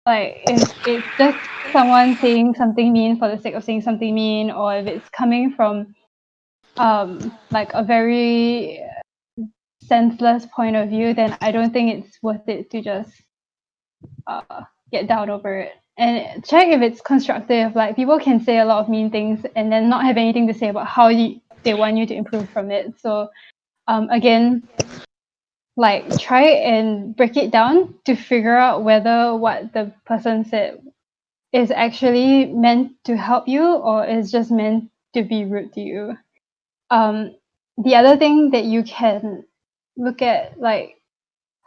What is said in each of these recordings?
like if it's just someone saying something mean for the sake of saying something mean, or if it's coming from like a very senseless point of view, then I don't think it's worth it to just get down over it. And check if it's constructive. Like people can say a lot of mean things and then not have anything to say about how they want you to improve from it. So again, like try and break it down to figure out whether what the person said is actually meant to help you or is just meant to be rude to you. The other thing that you can look at, like,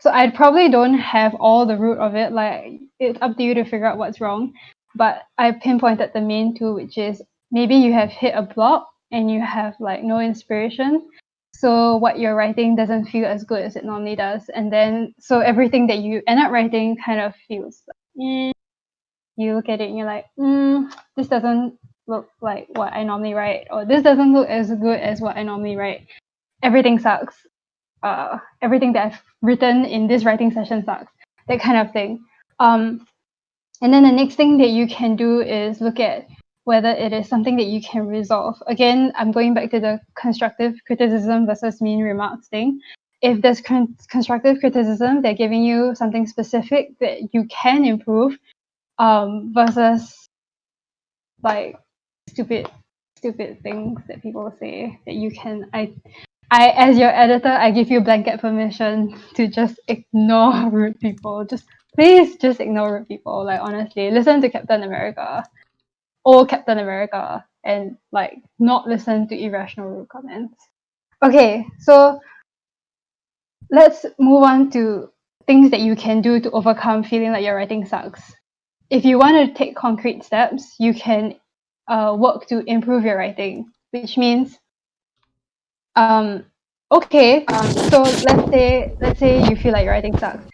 so I probably don't have all the root of it. Like, it's up to you to figure out what's wrong. But I pinpointed the main two, which is maybe you have hit a block and you have like no inspiration. So what you're writing doesn't feel as good as it normally does. And then, so everything that you end up writing kind of feels like, you look at it and you're like, this doesn't look like what I normally write, or this doesn't look as good as what I normally write. Everything sucks. Everything that I've written in this writing session sucks. That kind of thing. And then the next thing that you can do is look at whether it is something that you can resolve. Again, I'm going back to the constructive criticism versus mean remarks thing. If there's constructive criticism, they're giving you something specific that you can improve, versus like stupid things that people say that you can. I as your editor, I give you blanket permission to just ignore rude people. Please just ignore rude people. Like honestly, listen to Captain America, old Captain America, and like not listen to irrational rude comments. Okay, so let's move on to things that you can do to overcome feeling like your writing sucks. If you want to take concrete steps, you can work to improve your writing, which means okay, so let's say you feel like your writing sucks.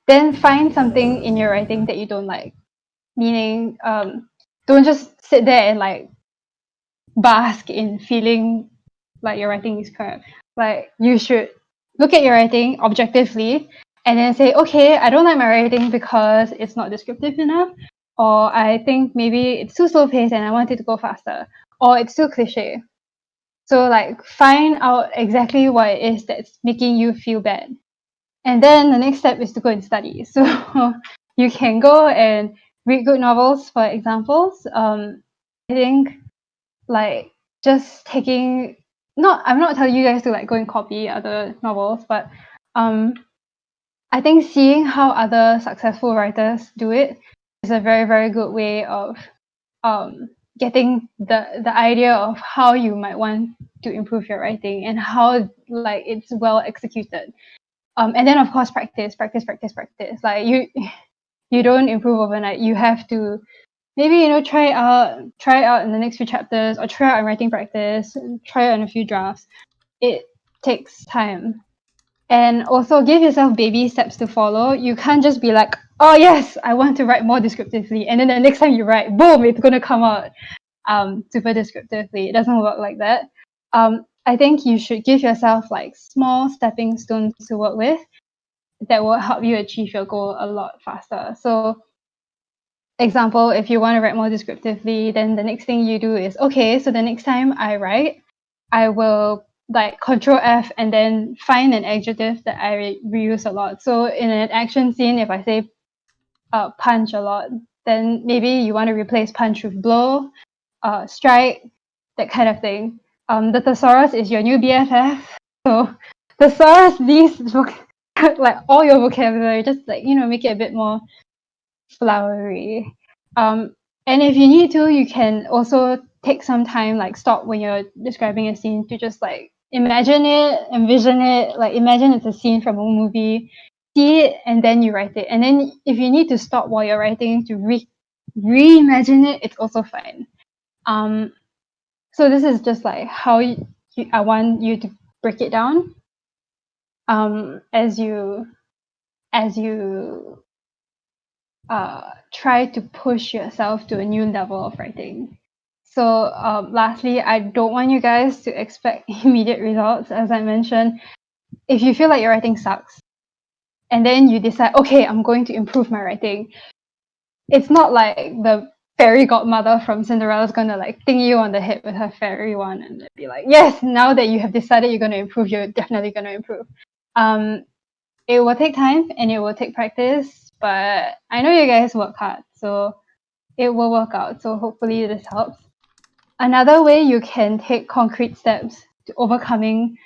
Then find something in your writing that you don't like. Meaning, don't just sit there and like bask in feeling like your writing is crap. Like you should look at your writing objectively and then say, okay, I don't like my writing because it's not descriptive enough, or I think maybe it's too slow paced and I want it to go faster, or it's too cliche. So like find out exactly what it is that's making you feel bad. And then the next step is to go and study. So you can go and read good novels, for examples. I think like just taking, I'm not telling you guys to like go and copy other novels, but I think seeing how other successful writers do it is a very, very good way of getting the idea of how you might want to improve your writing and how like it's well executed. And then of course practice. Like you don't improve overnight. You have to maybe try it out in the next few chapters, or try out in writing practice, try out in a few drafts. It takes time. And also give yourself baby steps to follow. You can't just be like, oh yes, I want to write more descriptively, and then the next time you write, boom, it's gonna come out super descriptively. It doesn't work like that. I think you should give yourself like small stepping stones to work with that will help you achieve your goal a lot faster. So example, if you want to write more descriptively, then the next thing you do is, okay, so the next time I write, I will like Control F and then find an adjective that I reuse a lot. So in an action scene, if I say punch a lot, then maybe you want to replace punch with blow, strike, that kind of thing. The thesaurus is your new BFF. So thesaurus these like all your vocabulary, just like make it a bit more flowery. And if you need to, you can also take some time, like stop when you're describing a scene to just like imagine it, envision it, like imagine it's a scene from a movie, see it, and then you write it. And then if you need to stop while you're writing to reimagine it, it's also fine. So this is just like how I want you to break it down as you try to push yourself to a new level of writing. So lastly, I don't want you guys to expect immediate results. As I mentioned, if you feel like your writing sucks and then you decide, okay, I'm going to improve my writing, it's not like the fairy godmother from Cinderella's gonna like ding you on the head with her fairy wand and be like, yes, now that you have decided you're gonna improve, you're definitely gonna improve. It will take time and it will take practice, but I know you guys work hard, so it will work out. So hopefully this helps. Another way you can take concrete steps to overcoming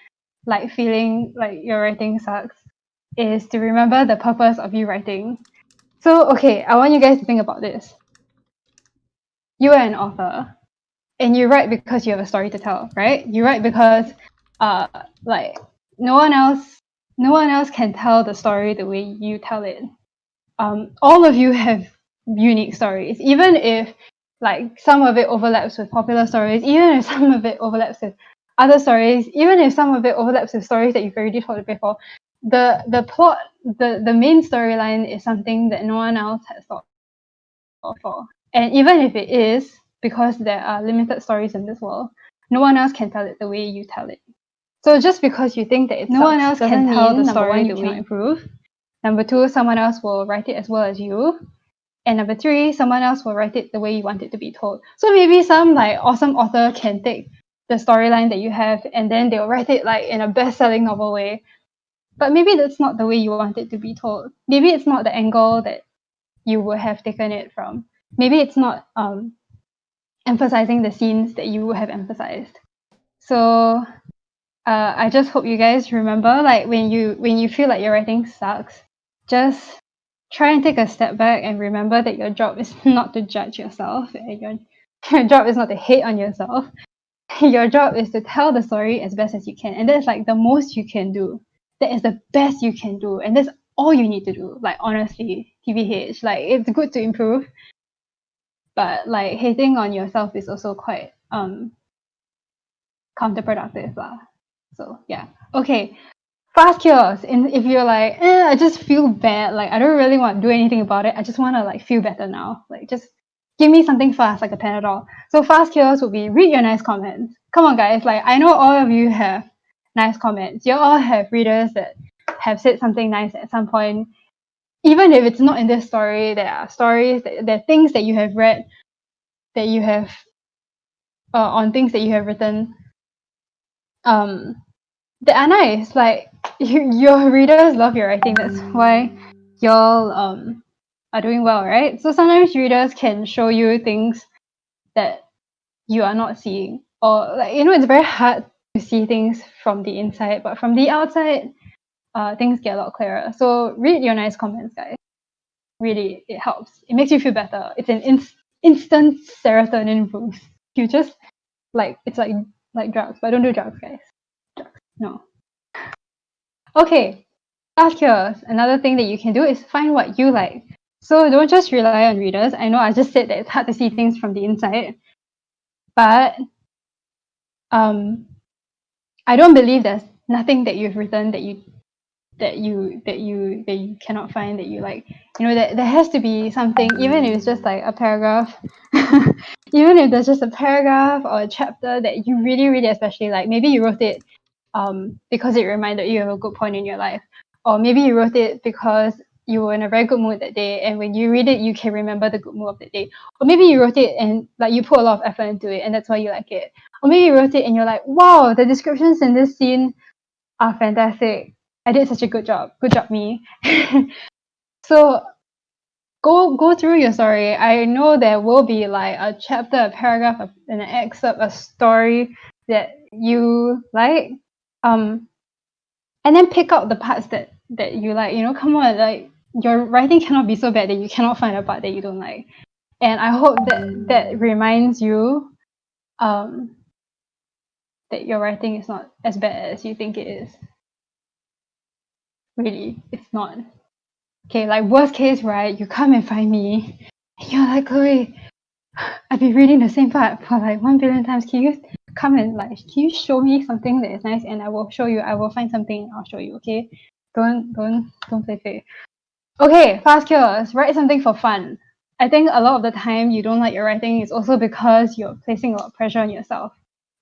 like feeling like your writing sucks is to remember the purpose of you writing. So, okay, I want you guys to think about this. You are an author and you write because you have a story to tell, right? You write because uh like no one else can tell the story the way you tell it. All of you have unique stories, even if like some of it overlaps with popular stories, even if some of it overlaps with other stories, even if some of it overlaps with stories that you've already told before. The plot, the main storyline is something that no one else has thought for. And even if it is, because there are limited stories in this world, no one else can tell it the way you tell it. So just because you think that no one else can tell the story the way you improve. Number two, someone else will write it as well as you. And number three, someone else will write it the way you want it to be told. So maybe some like awesome author can take the storyline that you have and then they'll write it like in a best-selling novel way. But maybe that's not the way you want it to be told. Maybe it's not the angle that you would have taken it from. Maybe it's not emphasizing the scenes that you would have emphasized. So I just hope you guys remember, like when you feel like your writing sucks, just try and take a step back and remember that your job is not to judge yourself, and your job is not to hate on yourself. Your job is to tell the story as best as you can, and that's like the most you can do. That is the best you can do, and that's all you need to do. Like honestly, TBH, like it's good to improve, but like hating on yourself is also quite counterproductive lah. So yeah, okay. Fast cures. And if you're like, I just feel bad, like I don't really want to do anything about it. I just want to like feel better now. Like just give me something fast, like a Panadol. So fast cures would be read your nice comments. Come on, guys. Like I know all of you have nice comments. You all have readers that have said something nice at some point. Even if it's not in this story, there are stories, there are things that you have read, that you have on things that you have written. That are nice. Like your readers love your writing. That's why y'all are doing well, right? So sometimes readers can show you things that you are not seeing, or like it's very hard to see things from the inside, but from the outside, things get a lot clearer. So read your nice comments, guys. Really, it helps. It makes you feel better. It's an instant serotonin boost. You just it's like drugs, but don't do drugs, guys. Drugs, no. Okay, fast cures. Another thing that you can do is find what you like. So don't just rely on readers. I know I just said that it's hard to see things from the inside, but I don't believe there's nothing that you've written that you cannot find that you like. That there has to be something, even if it's just like a paragraph, even if there's just a paragraph or a chapter that you really, really especially like. Maybe you wrote it because it reminded you of a good point in your life, or maybe you wrote it because you were in a very good mood that day, and when you read it you can remember the good mood of the day. Or maybe you wrote it and like you put a lot of effort into it and that's why you like it. Or maybe you wrote it and you're like, wow, the descriptions in this scene are fantastic. I did such a good job me. So go through your story. I know there will be like a chapter, a paragraph, an excerpt, a story that you like, and then pick out the parts that you like. Come on, like your writing cannot be so bad that you cannot find a part that you don't like. And I hope that reminds you that your writing is not as bad as you think it is. Really, it's not. Okay, like worst case, right? You come and find me, and you're like, Chloe, I've been reading the same part for like 1 billion times. Can you come and can you show me something that is nice? And I will show you. I will find something and I'll show you. Okay, don't play fake. Okay, fast cures. Write something for fun. I think a lot of the time you don't like your writing is also because you're placing a lot of pressure on yourself.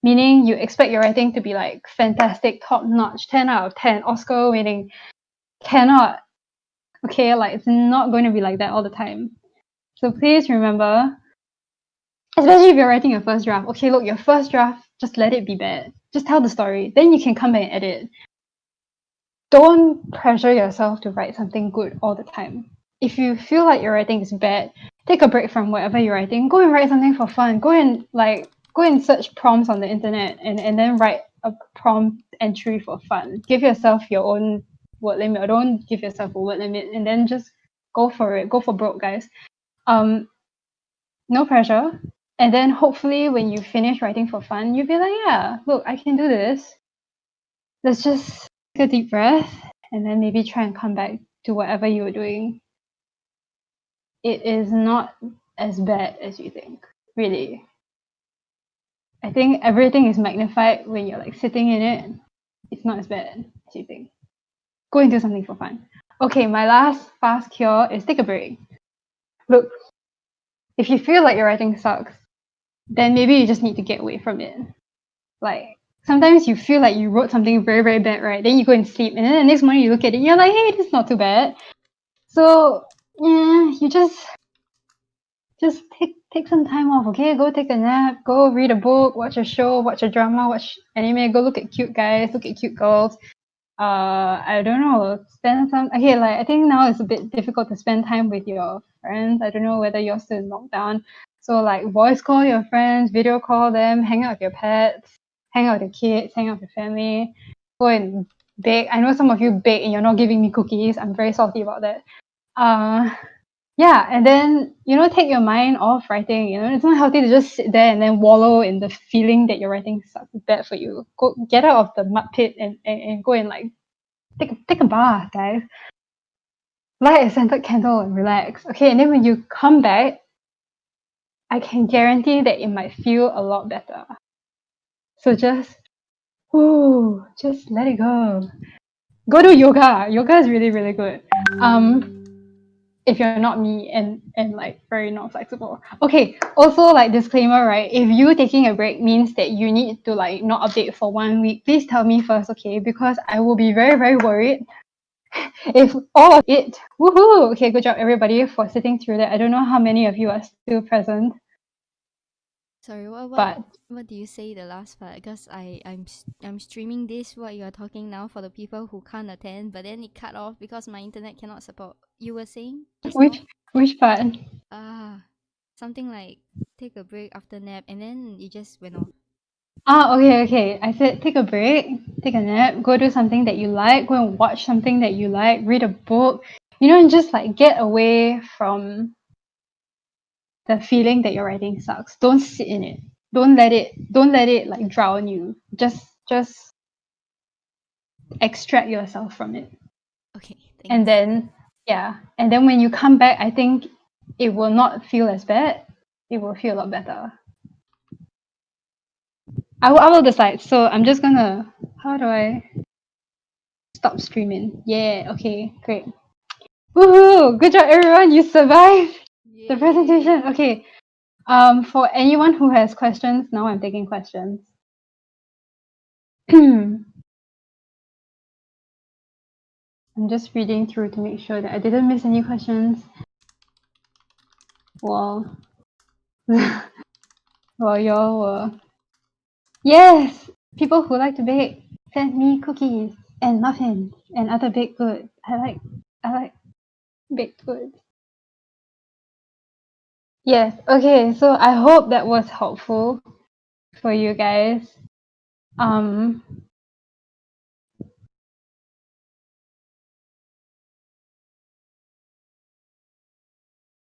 Meaning you expect your writing to be like fantastic, top notch, 10 out of 10, Oscar winning. Cannot. Okay, like it's not going to be like that all the time. So please remember, especially if you're writing your first draft. Okay, look, your first draft, just let it be bad. Just tell the story. Then you can come back and edit. Don't pressure yourself to write something good all the time. If you feel like your writing is bad, take a break from whatever you're writing. Go and write something for fun. Go and search prompts on the internet and then write a prompt entry for fun. Give yourself your own word limit, or don't give yourself a word limit, and then just go for it. Go for broke, guys. No pressure. And then hopefully when you finish writing for fun, you'll be like, yeah, look, I can do this. Let's just take a deep breath and then maybe try and come back to whatever you were doing. It is not as bad as you think, really. I think everything is magnified when you're like sitting in it. It's not as bad as you think. Go and do something for fun. Okay, my last fast cure is take a break. Look, if you feel like your writing sucks, then maybe you just need to get away from it. Like, sometimes you feel like you wrote something very, very bad, right? Then you go and sleep, and then the next morning you look at it and you're like, hey, this is not too bad. So, yeah, you just take some time off, okay? Go take a nap, go read a book, watch a show, watch a drama, watch anime, go look at cute guys, look at cute girls. I don't know, spend some, okay, like, I think now it's a bit difficult to spend time with your friends. I don't know whether you're still in lockdown. So, like, voice call your friends, video call them, hang out with your pets, hang out with the kids, hang out with your family, go and bake. I know some of you bake and you're not giving me cookies. I'm very salty about that. Yeah, and then, take your mind off writing. It's not healthy to just sit there and then wallow in the feeling that your writing sucks. It's bad for you. Go get out of the mud pit and go and like take a bath, guys. Light a scented candle and relax. Okay, and then when you come back, I can guarantee that it might feel a lot better. So just let it go. Go do yoga. Yoga is really, really good. If you're not me and like very not flexible. Okay, also like disclaimer, right? If you taking a break means that you need to like not update for 1 week, please tell me first, okay? Because I will be very, very worried if all of it. Woohoo! Okay, good job everybody for sitting through that. I don't know how many of you are still present. Sorry, But what do you say the last part? Because I'm streaming this what you are talking now for the people who can't attend, but then it cut off because my internet cannot support. You were saying just which now? which part? Something like take a break after nap, and then it just went off. Okay. I said take a break, take a nap, go do something that you like, go and watch something that you like, read a book, and just like get away from the feeling that your writing sucks. Don't sit in it. Don't let it like drown you. Just extract yourself from it. Okay, And thanks. then and then when you come back, I think it will not feel as bad. It will feel a lot better. I will decide. So I'm just gonna, how do I stop streaming? Yeah, okay, great. Woohoo! Good job everyone, you survived the Yay! presentation. Okay. For anyone who has questions, now I'm taking questions. I'm just reading through to make sure that I didn't miss any questions. Well, well, y'all were. Yes! People who like to bake, send me cookies and muffins and other baked goods. I like baked goods. Yes, okay, so I hope that was helpful for you guys. Um,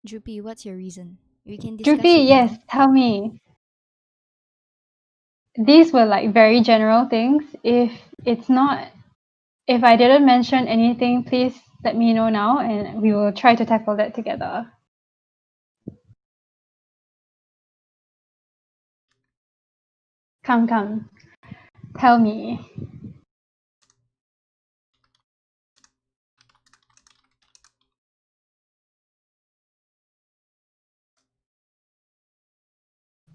Droopy, what's your reason? We can discuss Droopy, it yes, now. tell me. These were like very general things. If I didn't mention anything, please let me know now and we will try to tackle that together. Come, tell me.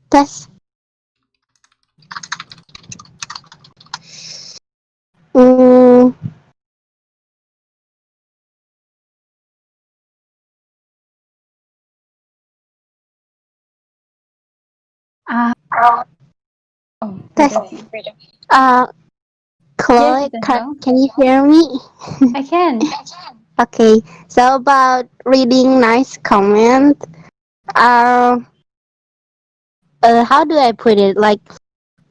Test. Mm, Ah, oh, Test. Rejoice. Uh, Yes, Chloe, Danielle. can you hear me? I can. Okay. So about reading nice comment. Uh, how do I put it? Like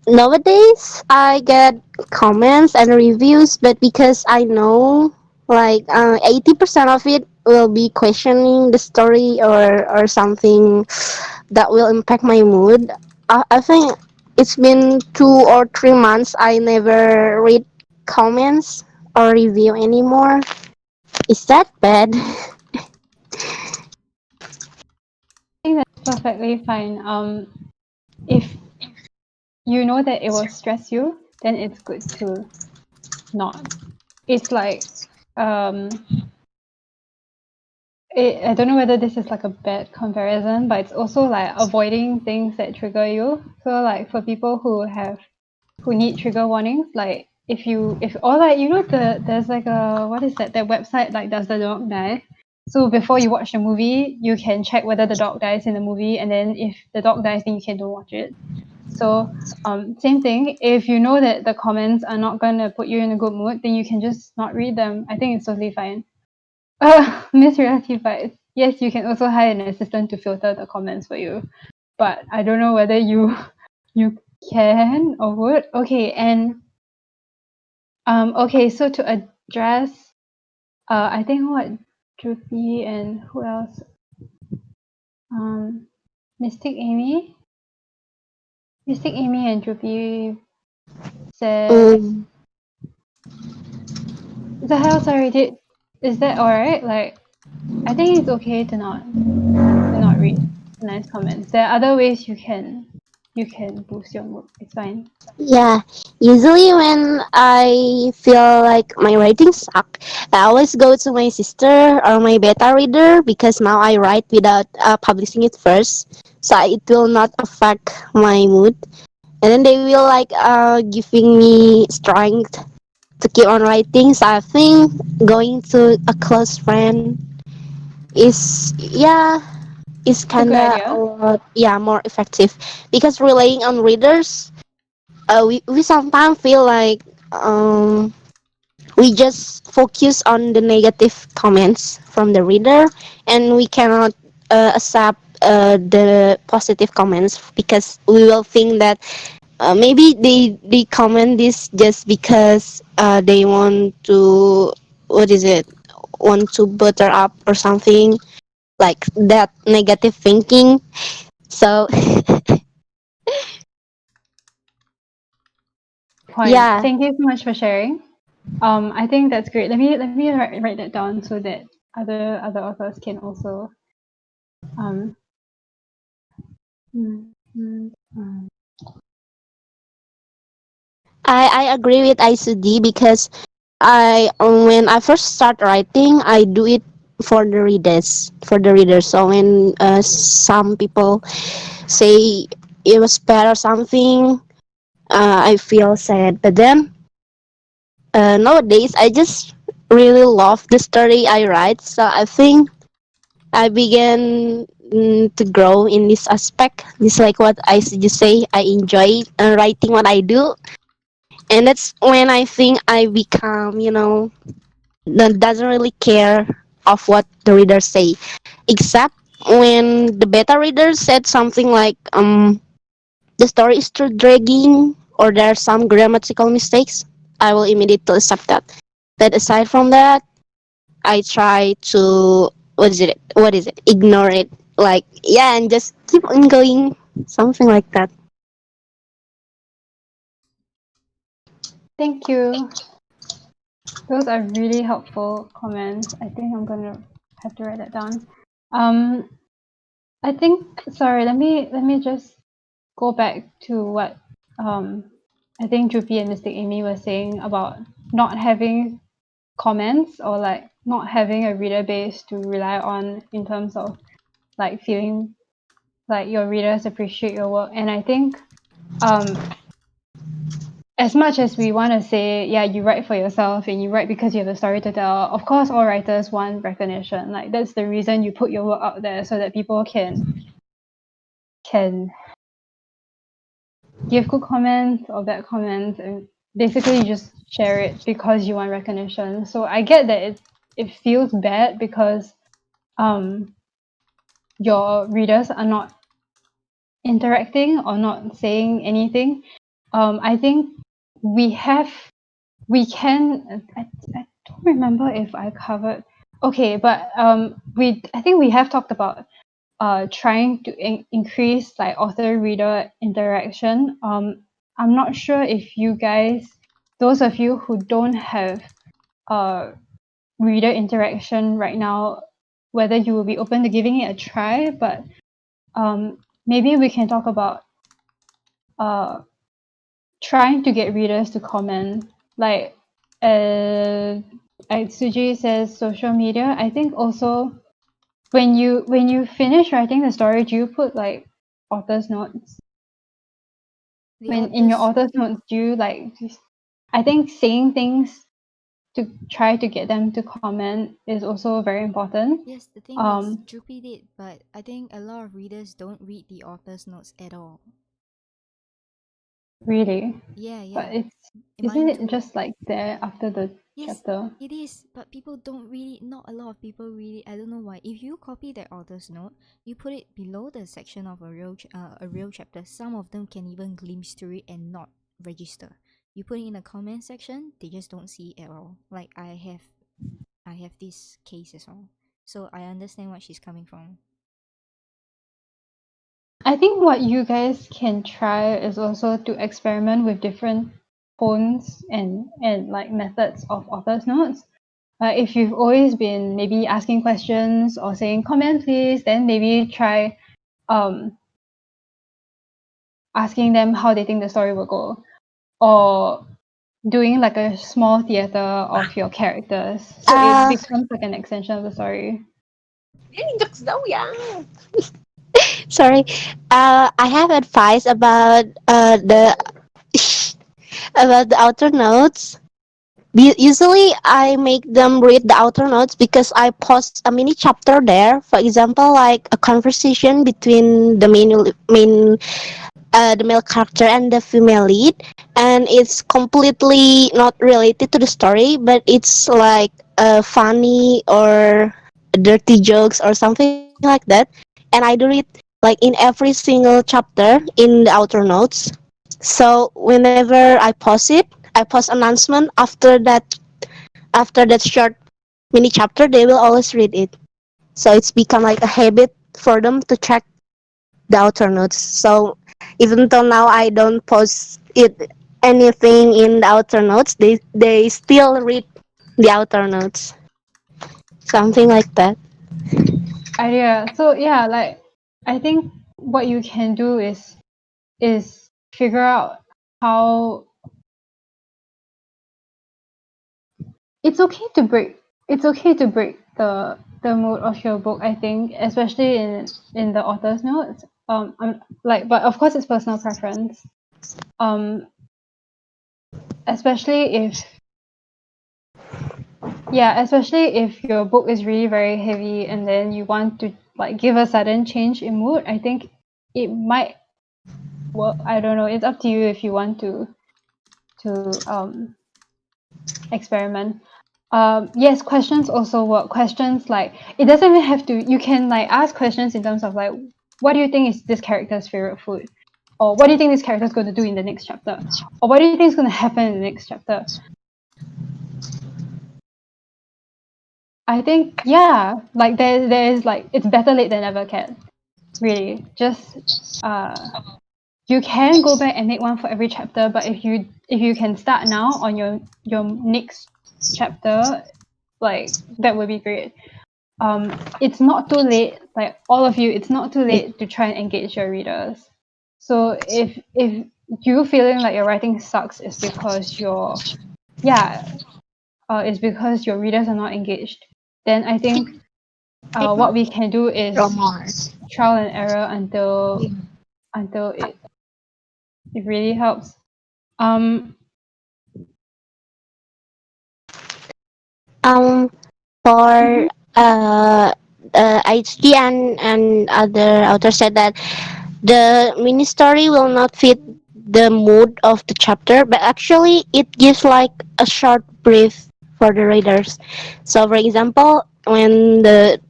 nowadays, I get comments and reviews, but because I know like 80% of it will be questioning the story or something that will impact my mood. I think it's been 2 or 3 months I never read comments or review anymore. Is that bad? I think that's perfectly fine. If you know that it will stress you, then it's good to not. It's like, um, I don't know whether this is like a bad comparison, but it's also like avoiding things that trigger you. So like for people who need trigger warnings, like if or like there's like a what is that website like does the dog die? So before you watch the movie, you can check whether the dog dies in the movie, and then if the dog dies, then you can don't watch it. So same thing. If you know that the comments are not gonna put you in a good mood, then you can just not read them. I think it's totally fine. Miss Reality Bites. Yes, you can also hire an assistant to filter the comments for you. But I don't know whether you you can or would. Okay, and okay, so to address I think what Droopy and who else? Um Mystic Amy. Mystic Amy and Droopy said Mm, the hell sorry, is that alright? Like I think it's okay to not read nice comments. There are other ways you can boost your mood. It's fine. yeah, usually when I feel like my writing suck, I always go to my sister or my beta reader because now I write without publishing it first, so it will not affect my mood. And then they will like giving me strength to keep on writing. So I think going to a close friend is is It's a good kinda a idea. lot more effective because relying on readers, we sometimes feel like um we just focus on the negative comments from the reader and we cannot accept the positive comments because we will think that maybe they comment this just because they want to what is it want to butter up or something like that negative thinking. So Point. yeah, Thank you so much for sharing. I think that's great. Let me write that down so that other authors can also um mm, mm, mm. I agree with ICD because I when I first start writing, I do it for the readers. So when some people say it was bad or something, I feel sad. But then nowadays, I just really love the story I write. So I think I began to grow in this aspect. Just like what I just say, I enjoy writing what I do, and that's when I think I become, that doesn't really care of what the readers say, except when the beta readers said something like the story is too dragging or there are some grammatical mistakes. I will immediately accept that. But aside from that, I try to what is it ignore it, like yeah, and just keep on going, something like that. Thank you. Those are really helpful comments. I think I'm gonna have to write that down. Um I think sorry, let me just go back to what I think Droopy and Mystic Amy were saying about not having comments or like not having a reader base to rely on in terms of like feeling like your readers appreciate your work. And I think um as much as we want to say, yeah, you write for yourself and you write because you have a story to tell, of course all writers want recognition. Like that's the reason you put your work out there so that people can give good comments or bad comments, and basically you just share it because you want recognition. So I get that it feels bad because um your readers are not interacting or not saying anything. I think we have we can I don't remember if I covered okay, but we I think we have talked about trying to increase like author reader interaction. I'm not sure if you guys, those of you who don't have uh reader interaction right now, whether you will be open to giving it a try. But maybe we can talk about uh trying to get readers to comment, like like Suji says social media. I think also when you finish writing the story, do you put like author's notes? The When in your authors, author's notes, do you like I think saying things to try to get them to comment is also very important. yes, the thing is, Um, Droopy did, but I think a lot of readers don't read the author's notes at all. really, Yeah, but yeah, isn't mine it too. just like there after the Yes, chapter? it is, but people don't really, not a lot of people really, I don't know why. If you copy that author's note, you put it below the section of a real chapter. Some of them can even glimpse through it and not register. You put it in the comment section, they just don't see it at all. Like I have this case as well. So I understand what she's coming from. I think what you guys can try is also to experiment with different tones and like methods of author's notes. If you've always been maybe asking questions or saying comment please, then maybe try um, asking them how they think the story will go, or doing like a small theater of your characters, so it Uh, becomes like an extension of the story. jokes daw yan. Sorry. I have advice about the about the outer notes. Usually, I make them read the outer notes because I post a mini chapter there. For example, like a conversation between the male character and the female lead, and it's completely not related to the story, but it's like funny or dirty jokes or something like that. And I do it like in every single chapter in the outer notes. So whenever I post it, I post announcement after that short mini chapter. They will always read it. So it's become like a habit for them to check the outer notes. So even though now I don't post it anything in the outer notes, they still read the outer notes. Something like that. Idea. So yeah, like I think what you can do is figure out how it's okay to break the mood of your book. I think, especially in the author's notes. Like, but of course, it's personal preference. Um, especially if yeah, especially if your book is really very heavy and then you want to like give a sudden change in mood. I think it might work. I don't know. It's up to you if you want to experiment. Yes, questions also work. Questions like it doesn't even have to. You can like ask questions in terms of like, what do you think is this character's favorite food, or what do you think this character is going to do in the next chapter, or what do you think is going to happen in the next chapter. I think yeah, like there is like it's better late than never, Cat. Really, just uh, you can go back and make one for every chapter, but if you can start now on your next chapter, like that would be great. It's not too late, like all of you, it's not too late to try and engage your readers. So if you feeling like your writing sucks is because yeah, is because your readers are not engaged, then I think what we can do is trial and error until it really helps. Um, Um, for mhm. HG and other authors said that the mini story will not fit the mood of the chapter, but actually it gives like a short brief for the readers. So, for example, when the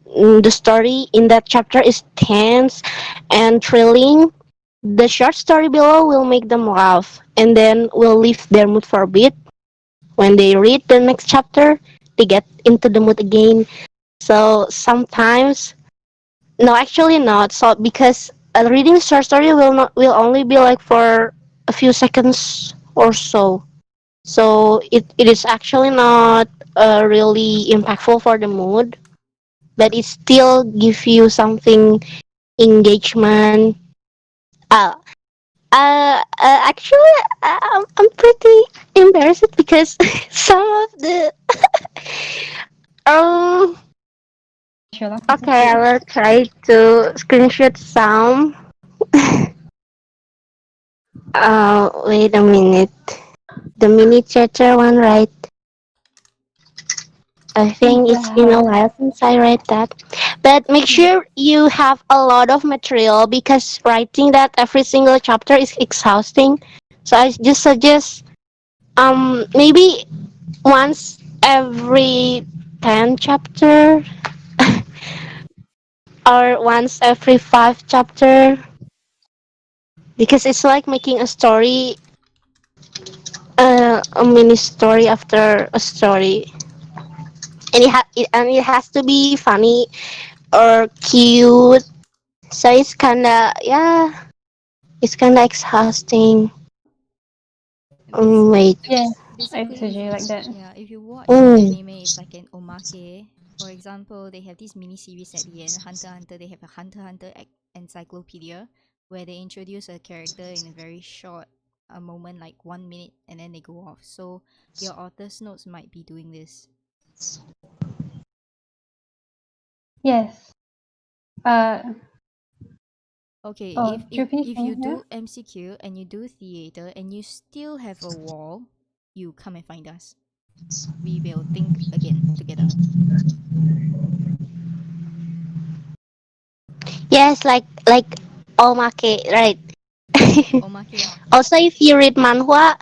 story in that chapter is tense and thrilling, the short story below will make them laugh and then will lift their mood for a bit. When they read the next chapter, they get into the mood again. So sometimes, no, actually not. So because reading short story will only be like for a few seconds or so. So it is actually not really impactful for the mood, but it still give you something engagement. Uh, Actually, I'm pretty embarrassed because some of the um. Sherlock, is it? Okay, I will try to screenshot some. Wait a minute. The mini chapter one, right? I think it's been a Yeah. while since I read that. But make sure you have a lot of material because writing that every single chapter is exhausting. So I just suggest maybe once every 10 chapter or once every 5 chapter because it's like making a story, a mini story after a story, and it has to be funny or cute. So it's kinda, yeah, it's kinda exhausting. Wait. Yeah, I Basically, if suggest you like that. yeah, if you watch Mm. anime, it's like an omake. For example, they have this mini series at the end. Hunter x Hunter, they have a Hunter x Hunter encyclopedia where they introduce a character in a very short a moment, like 1 minute, and then they go off. So your author's notes might be doing this. Yes. Uh, Okay, oh, Droopy, if can you you hear? do MCQ and you do theater and you still have a wall, you come and find us. We will think again together. Yes, like omake, right? Omake. Also, if you read manhwa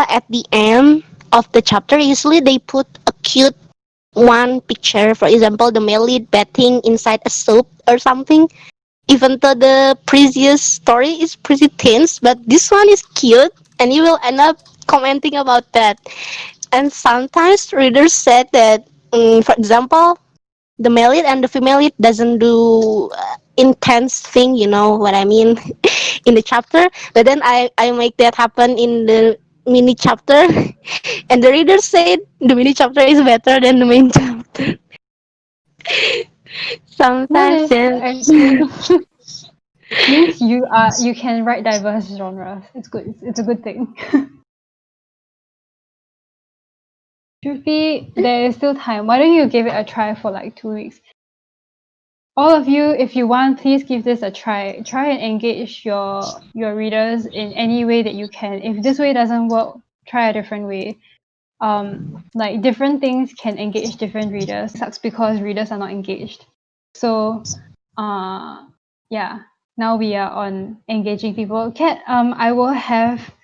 at the end of the chapter. Usually, they put a cute one picture. For example, the male lead bathing inside a soap or something. Even though the previous story is pretty tense, but this one is cute, and you will end up commenting about that. And sometimes readers said that, for example, the male lead and the female lead doesn't do intense thing, you know what I mean, in the chapter. But then I make that happen in the mini chapter, and the reader said the mini chapter is better than the main chapter. Sometimes, Nice. yeah. Actually, means you can write diverse genres. It's good. It's a good thing. Droopy, there is still time. Why don't you give it a try for like 2 weeks? All of you, if you want, please give this a try. Try and engage your readers in any way that you can. If this way doesn't work, try a different way. Like different things can engage different readers. Sucks because readers are not engaged. So, uh, yeah. Now we are on engaging people. I will have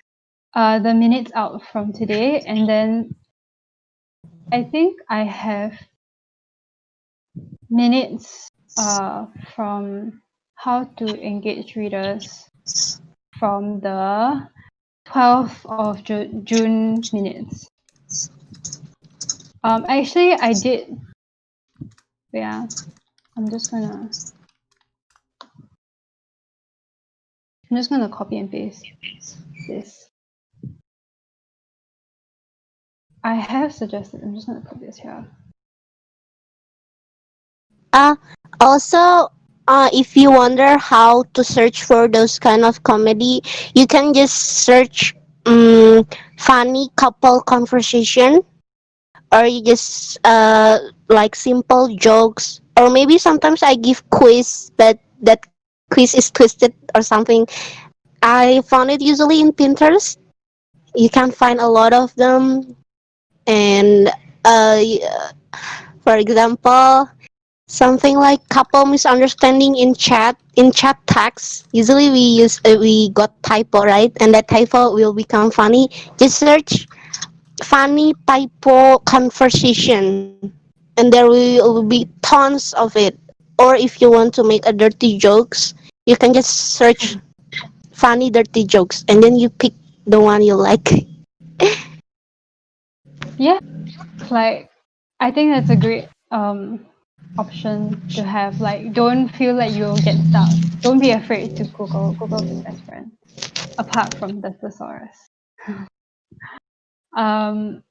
the minutes out from today, and then I think I have minutes from how to engage readers from the 12th of June minutes. Actually, I did. Yeah, I'm just gonna copy and paste this. I have suggested. I'm just gonna put this here. Uh, Also, if you wonder how to search for those kind of comedy, you can just search funny couple conversation, or you just like simple jokes, or maybe sometimes I give quiz, but that quiz is twisted or something. I found it usually in Pinterest. You can find a lot of them, and uh, y- for example. Something like couple misunderstanding in chat tags. Usually we got typo, right, and that typo will become funny. Just search funny typo conversation, and there will be tons of it. Or if you want to make a dirty jokes, you can just search funny dirty jokes, and then you pick the one you like. Yeah, like I think that's a great option to have. Like, don't feel like you'll get stuck. Don't be afraid to Google. Google's your best friend, apart from the thesaurus. Um,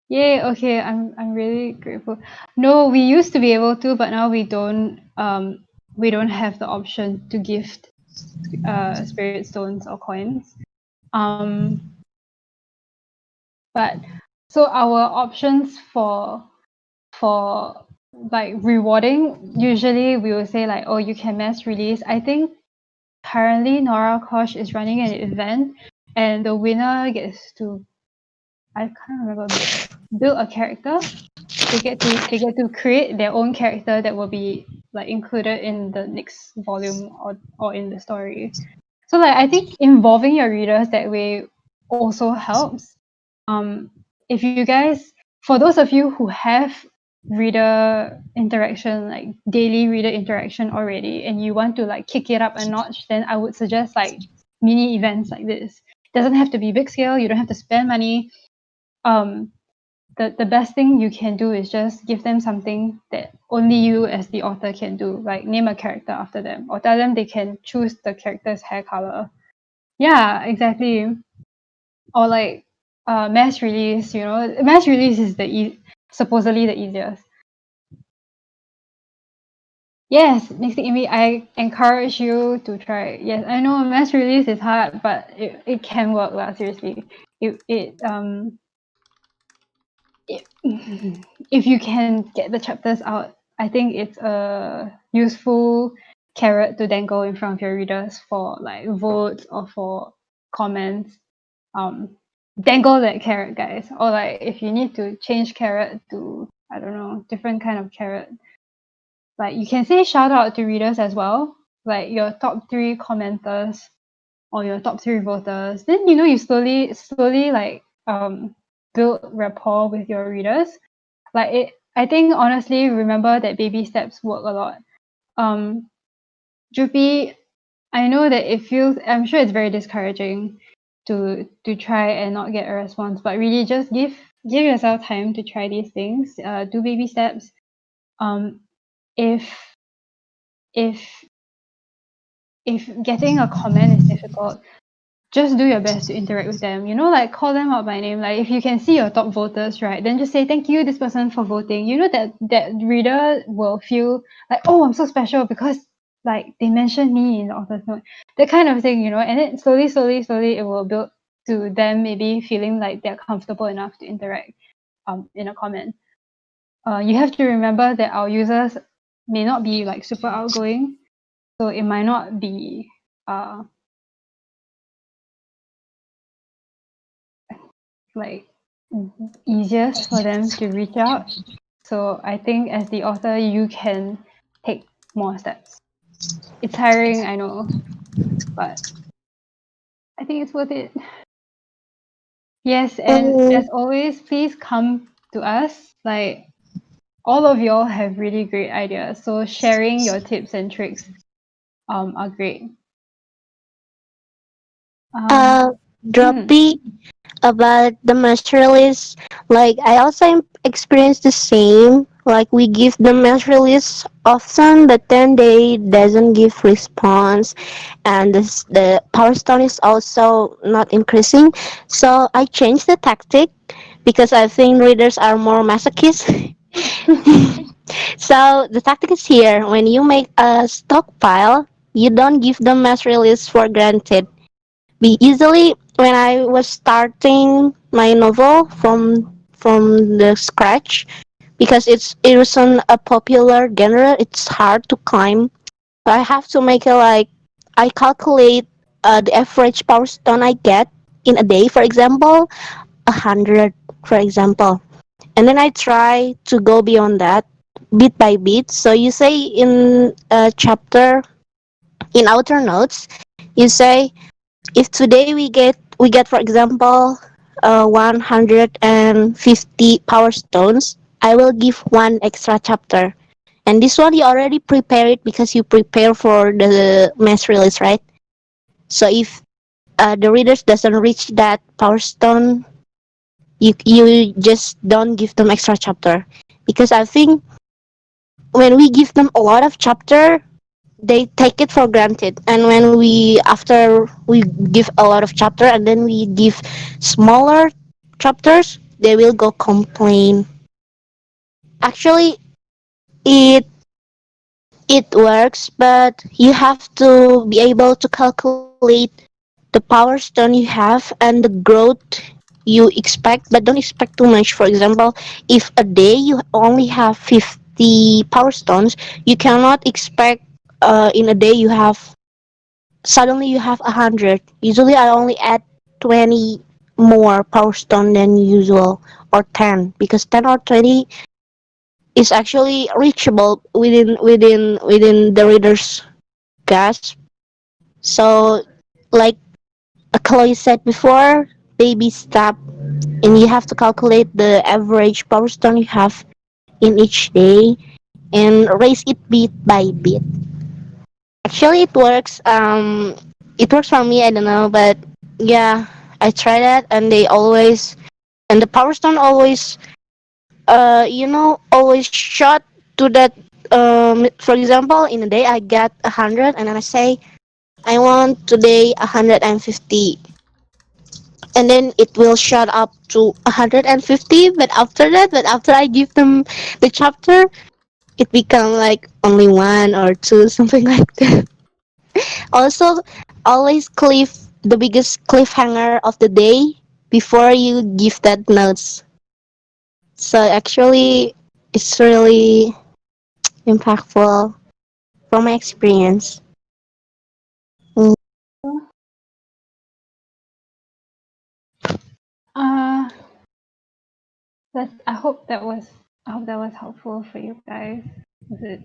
Yay, okay, I'm really grateful. No, we used to be able to, but now we don't have the option to gift spirit stones or coins. Um but so our options for like rewarding, usually we will say like, oh, you can mass release. I think currently Nora Kosh is running an event and the winner gets to, I can't remember, build a character. They get to create their own character that will be like included in the next volume or in the story. So like I think involving your readers that way also helps. If you guys, for those of you who have reader interaction, like daily reader interaction already, and you want to like kick it up a notch, then I would suggest like mini events like this. It doesn't have to be big scale. You don't have to spend money. Um, the best thing you can do is just give them something that only you as the author can do, like name a character after them or tell them they can choose the character's hair color. Yeah, exactly. Or like mass release, mass release is supposedly the easiest. Yes, next thing me, I encourage you to try. Yes, I know mass release is hard, but it can work lah, seriously. It if you can get the chapters out, I think it's a useful carrot to then go in front of your readers for like votes or for comments. Dangle that carrot, guys. Or like if you need to change carrot to, I don't know, different kind of carrot. Like you can say shout out to readers as well, like your top 3 commenters or your top 3 voters. Then you slowly like build rapport with your readers. Like I think honestly, remember that baby steps work a lot. Um, Droopy, I know that I'm sure it's very discouraging to try and not get a response, but really just give yourself time to try these things. Do baby steps. Um, if if if getting a comment is difficult, just do your best to interact with them. Like call them out by name. Like if you can see your top voters, right, then just say thank you this person for voting. That reader will feel like, oh, I'm so special because like they mentioned me in the author's note. That kind of thing, and then slowly it will build to them maybe feeling like they're comfortable enough to interact in a comment. You have to remember that our users may not be like super outgoing, so it might not be uh like easiest for them to reach out. So I think as the author, you can take more steps. It's tiring, I know, but I think it's worth it. Yes, and And as always, please come to us. Like all of y'all have really great ideas. So sharing your tips and tricks are great. Um uh, mm, Droppy, about the mass release, like I also experienced the same. Like we give the mass release often, but then they doesn't give response, and the power stone is also not increasing. So I changed the tactic because I think readers are more masochist. So the tactic is here: when you make a stockpile, you don't give the mass release for granted. Be easily when I was starting my novel from the scratch, because it wasn't a popular genre. It's hard to climb. So I have to make it like I calculate the average power stone I get in a day, for example, 100, for example, and then I try to go beyond that. bit by bit. So you say in a chapter, in outer notes, you say if today we get for example 150 power stones, I will give one extra chapter. And this one you already prepare it because you prepare for the mass release, right? So if the readers doesn't reach that power stone, you just don't give them extra chapter, because I think when we give them a lot of chapter, they take it for granted. And when we after we give a lot of chapter and then we give smaller chapters, they will go complain. Actually, it it works, but you have to be able to calculate the power stone you have and the growth you expect, but don't expect too much. For example, if a day you only have 50 power stones, you cannot expect in a day you have suddenly you have 100. Usually I only add 20 more power stone than usual, or 10, because 10 or 20 is actually reachable within the reader's grasp. So, like Chloe said before, baby step, and you have to calculate the average power stone you have in each day and raise it bit by bit. Actually, it works for me. I don't know, but yeah, I tried that, and the power stone always, always shot to that. For example, in a day I get 100, and then I say I want today 150, and then it will shut up to 150. But after I give them the chapter, it become like only one or two, something like that. Also, always cliff the biggest cliffhanger of the day before you give that notes. So actually, it's really impactful from my experience. Mm. Uh, I hope that was helpful for you guys. Was it?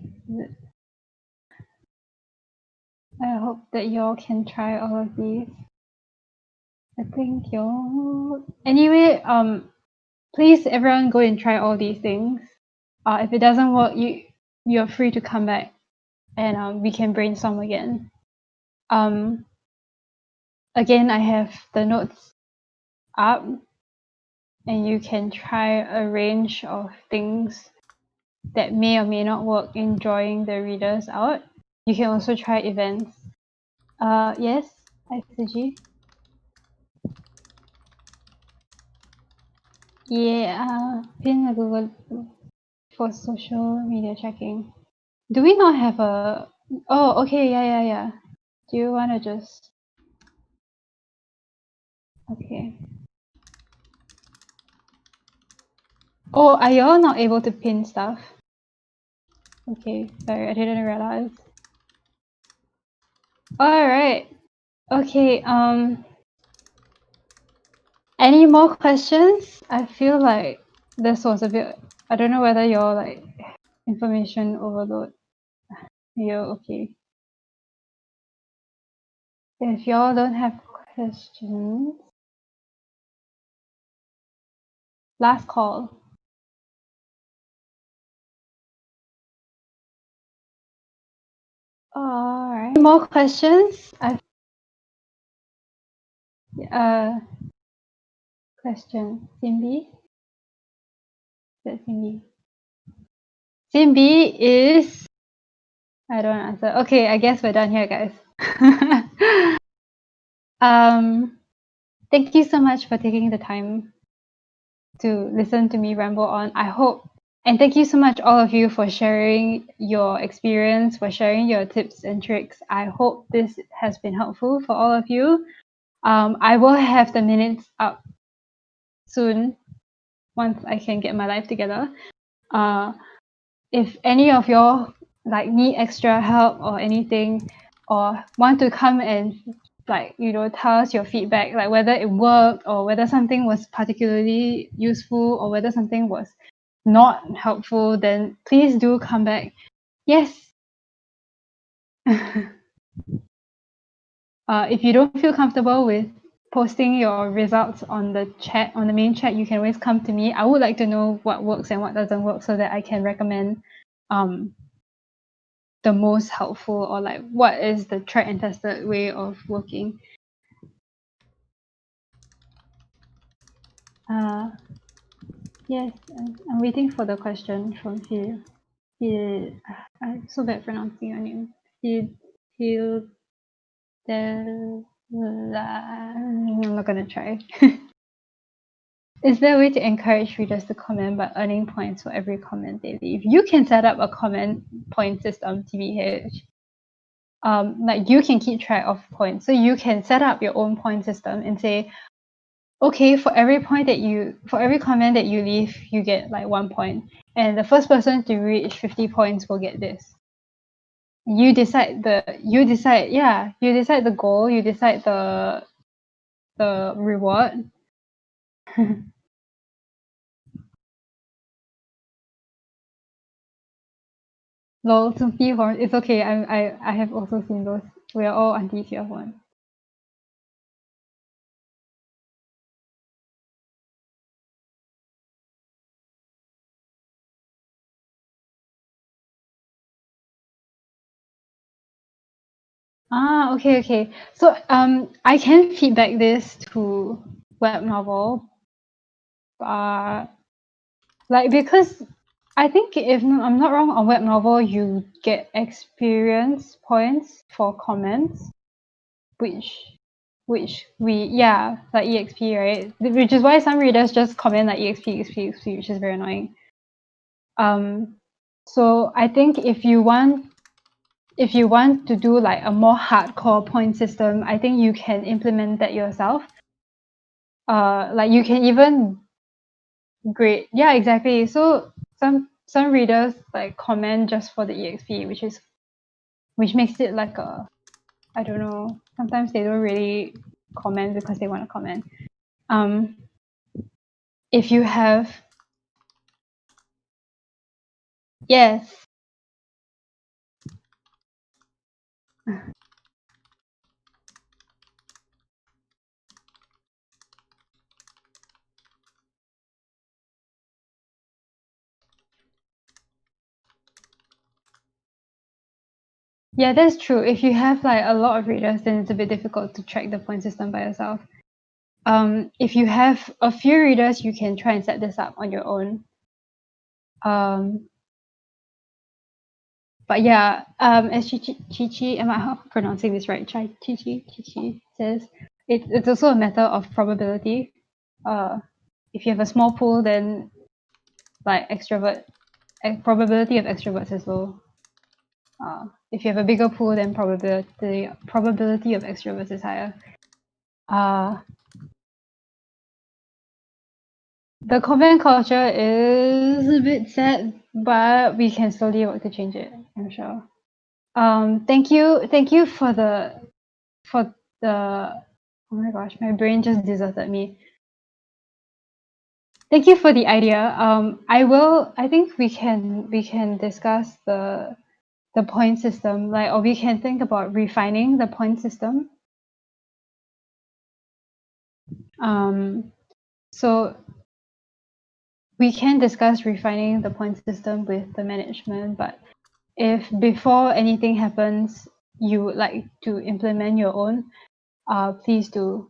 I hope that y'all can try all of these. I think y'all. Anyway, please everyone go and try all these things. If it doesn't work, you're free to come back and we can brainstorm again. Um, again, I have the notes up, and you can try a range of things that may or may not work in drawing the readers out. You can also try events. Yes, ICG. Yeah, pin a Google for social media checking. Do we not have a? Oh, okay, yeah. Do you want to just? Okay. Oh, are y'all not able to pin stuff? Okay, sorry, I didn't realize. All right. Okay. Any more questions? I feel like this was a bit. I don't know whether you're like information overload. You're okay. If y'all don't have questions, last call. All right. Any more questions? Uh, question. Simbi? Is that Simbi? Simbi is. I don't answer. Okay, I guess we're done here, guys. um, thank you so much for taking the time to listen to me ramble on. I hope, and thank you so much, all of you, for sharing your experience, for sharing your tips and tricks. I hope this has been helpful for all of you. I will have the minutes up soon once I can get my life together. Uh, if any of y'all like need extra help or anything, or want to come and tell us your feedback, like whether it worked or whether something was particularly useful or whether something was not helpful, then please do come back. Yes. If you don't feel comfortable with posting your results on the chat, on the main chat, you can always come to me. I would like to know what works and what doesn't work so that I can recommend the most helpful, or like what is the tried and tested way of working. Yes, I'm waiting for the question from Phil. I'm so bad pronouncing your name. Phil I'm not gonna try. Is there a way to encourage readers to comment by earning points for every comment they leave? You can set up a comment point system, TBH. Like you can keep track of points. So you can set up your own point system and say, okay, for every comment that you leave, you get like 1 point. And the first person to reach 50 points will get this. You decide the goal, you decide the reward. Lol, to be horn. It's okay. I have also seen those. We are all aunties here one. Okay. So I can feedback this to web novel. Like because I think if I'm not wrong, on web novel you get experience points for comments, which like EXP, right? Which is why some readers just comment like EXP, which is very annoying. So I think if you want to do like a more hardcore point system, I think you can implement that yourself. Like you can even grade. Yeah, exactly. So some readers like comment just for the EXP, which makes it like a, I don't know. Sometimes they don't really comment because they want to comment. If you have, yes, yeah, that's true. If you have like a lot of readers, then it's a bit difficult to track the point system by yourself. If you have a few readers, you can try and set this up on your own. But yeah, as Chi, am I pronouncing this right? Chi says, it's also a matter of probability. If you have a small pool, then like probability of extroverts is low. If you have a bigger pool, then probability of extroverts is higher. The comment culture is a bit sad, but we can slowly work to change it, I'm sure. Thank you for the oh my gosh, my brain just deserted me. Thank you for the idea. I think we can discuss the point system, like, or we can think about refining the point system. So we can discuss refining the point system with the management, but if before anything happens, you would like to implement your own, please do.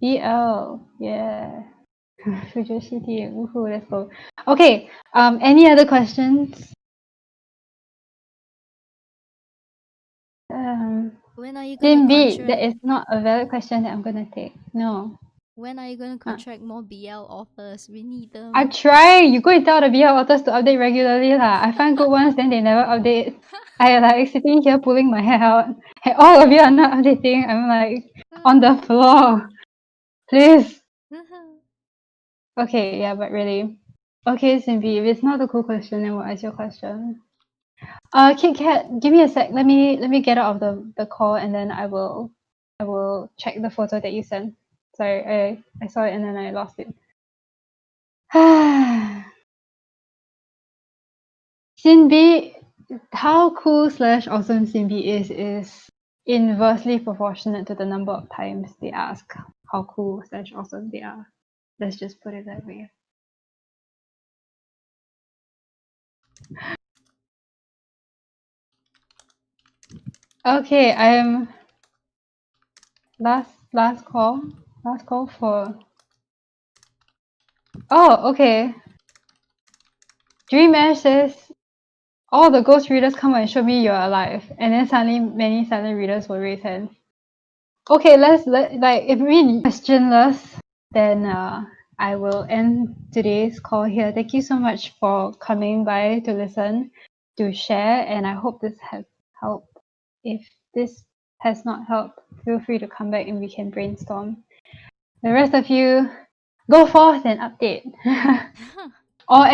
BL, yeah. Future City, woohoo, let's go. Okay, any other questions? When are you gonna Sim that contract? is not a valid question that I'm gonna take. No. When are you gonna contract more BL authors? We need I them. try. You go and tell the BL authors to update regularly lah. I find good ones, then they never update. I like sitting here pulling my hair out. Hey, all of you are not updating. I'm like on the floor. Please. Okay, yeah, but really. Okay, Simbi, if it's not a cool question, then what is your question? Kit Kat, give me a sec. Let me get out of the call, and then I will check the photo that you sent. Sorry, I saw it and then I lost it. Sinbi, how cool slash awesome Sinbi is inversely proportionate to the number of times they ask how cool slash awesome they are. Let's just put it that way. Okay, I am last call. Last call for. Oh, okay. Dream Ash says all the ghost readers come and show me you're alive, and then suddenly many silent readers will raise hands. Okay, like if we questionless, then I will end today's call here. Thank you so much for coming by to listen, to share, and I hope this has helped. If this has not helped, feel free to come back and we can brainstorm. The rest of you, go forth and update. Or